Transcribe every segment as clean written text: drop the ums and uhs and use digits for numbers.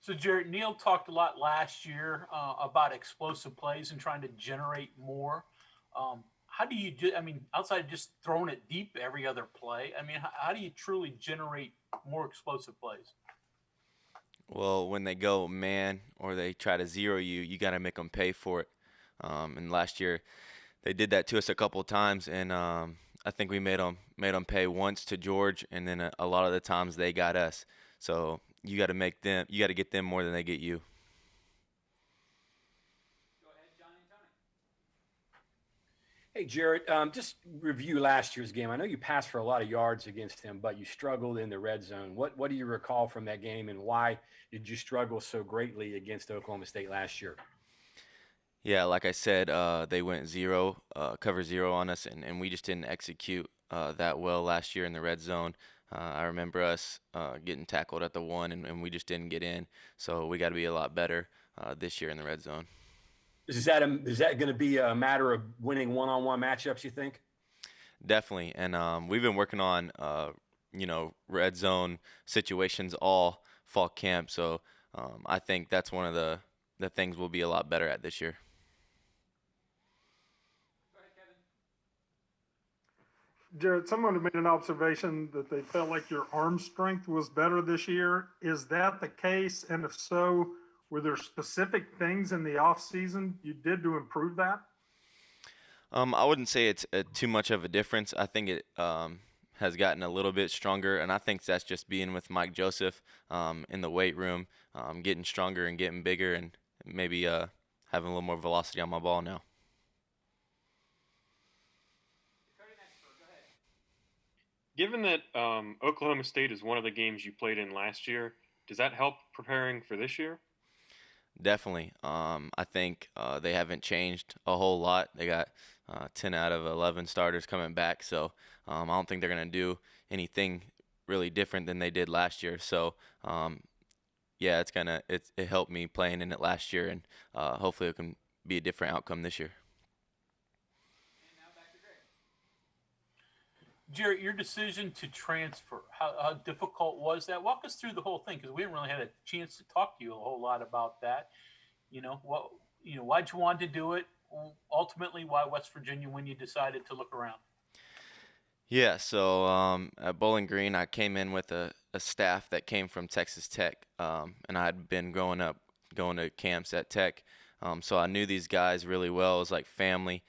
So, Jarret, Neal talked a lot last year about explosive plays and trying to generate more. How do you do? I mean, outside of just throwing it deep every other play, I mean, how do you truly generate more explosive plays? Well, when they go man or they try to zero you, you got to make them pay for it. And last year, they did that to us a couple of times, and I think we made them pay once to George, and then a lot of the times they got us. So you got to get them more than they get you. Hey, Jarret, just review last year's game. I know you passed for a lot of yards against them, but you struggled in the red zone. What do you recall from that game, and why did you struggle so greatly against Oklahoma State last year? Yeah, like I said, they went zero, cover zero on us, and we just didn't execute that well last year in the red zone. I remember us getting tackled at the one, and we just didn't get in. So we got to be a lot better this year in the red zone. Is that going to be a matter of winning one-on-one matchups, you think? Definitely, and we've been working on red zone situations all fall camp. So I think that's one of the things we'll be a lot better at this year. Jared, someone had made an observation that they felt like your arm strength was better this year. Is that the case? And if so, were there specific things in the offseason you did to improve that? I wouldn't say it's too much of a difference. I think it has gotten a little bit stronger, and I think that's just being with Mike Joseph in the weight room, getting stronger and getting bigger, and maybe having a little more velocity on my ball now. Given that Oklahoma State is one of the games you played in last year, does that help preparing for this year? Definitely. I think they haven't changed a whole lot. They got 10 out of 11 starters coming back, so I don't think they're going to do anything really different than they did last year. So, yeah, it helped me playing in it last year, and hopefully it can be a different outcome this year. Jarret, your decision to transfer, how difficult was that? Walk us through the whole thing because we haven't really had a chance to talk to you a whole lot about that. Why'd you want to do it? Ultimately, why West Virginia when you decided to look around? Yeah, so at Bowling Green, I came in with a staff that came from Texas Tech, and I had been growing up going to camps at Tech, so I knew these guys really well. It was like family.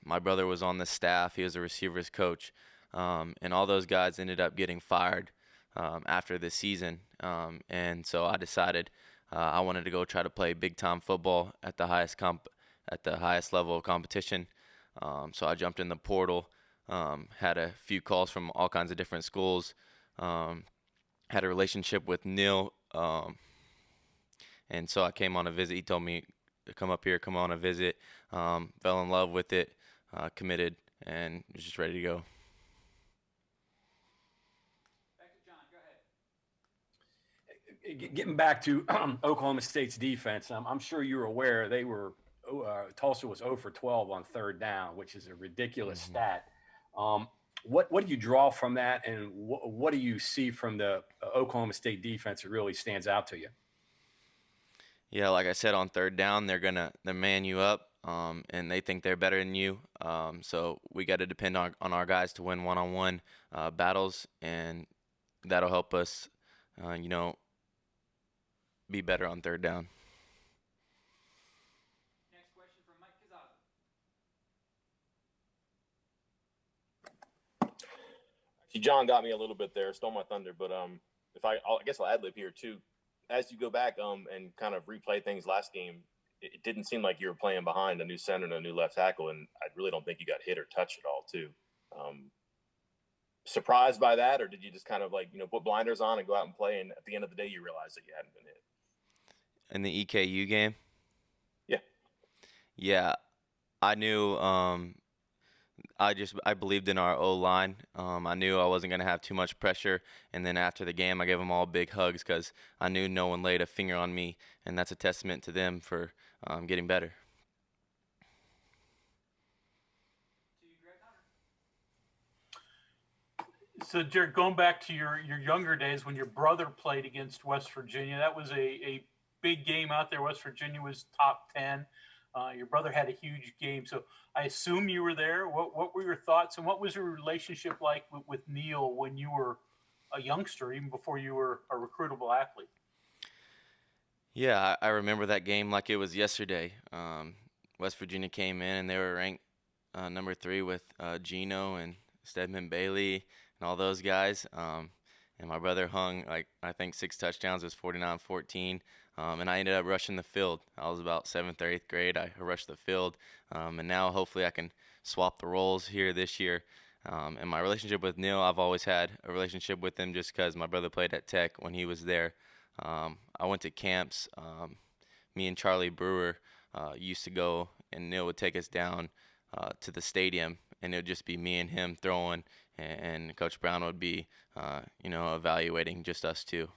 My brother was on the staff. He was a receivers coach, and all those guys ended up getting fired after the season, and so I decided I wanted to go try to play big time football at the highest level of competition. So I jumped in the portal. Had a few calls from all kinds of different schools. Had a relationship with Neil, and so I came on a visit. He told me to come up here, come on a visit. Fell in love with it, committed, and was just ready to go. Getting back to Oklahoma State's defense, I'm sure you're aware they were Tulsa was 0 for 12 on third down, which is a ridiculous stat. What do you draw from that, and what do you see from the Oklahoma State defense that really stands out to you? Yeah, like I said, on third down, they man you up, and they think they're better than you. So we got to depend on our guys to win one-on-one battles, and that'll help us, be better on third down. See, John got me a little bit there, stole my thunder. But if I guess I'll ad lib here too. As you go back and kind of replay things last game, it didn't seem like you were playing behind a new center and a new left tackle, and I really don't think you got hit or touched at all too. Surprised by that, or did you just kind of put blinders on and go out and play, and at the end of the day you realized that you hadn't been hit? In the EKU game? Yeah. Yeah, I knew. I believed in our O-line. I knew I wasn't going to have too much pressure. And then after the game, I gave them all big hugs because I knew no one laid a finger on me. And that's a testament to them for getting better. So, Jared, going back to your younger days when your brother played against West Virginia, that was a big game out there. West Virginia was top 10. Your brother had a huge game. So I assume you were there. What were your thoughts, and what was your relationship like with Neil when you were a youngster, even before you were a recruitable athlete? Yeah, I remember that game like it was yesterday. West Virginia came in and they were ranked number 3 with Gino and Stedman Bailey and all those guys. And my brother hung like I think 6 touchdowns. It was 49-14. And I ended up rushing the field. I was about 7th or 8th grade. I rushed the field. And now hopefully I can swap the roles here this year. And my relationship with Neil, I've always had a relationship with him just because my brother played at Tech when he was there. I went to camps. Me and Charlie Brewer used to go, and Neil would take us down to the stadium, and it would just be me and him throwing, and Coach Brown would be, evaluating just us two.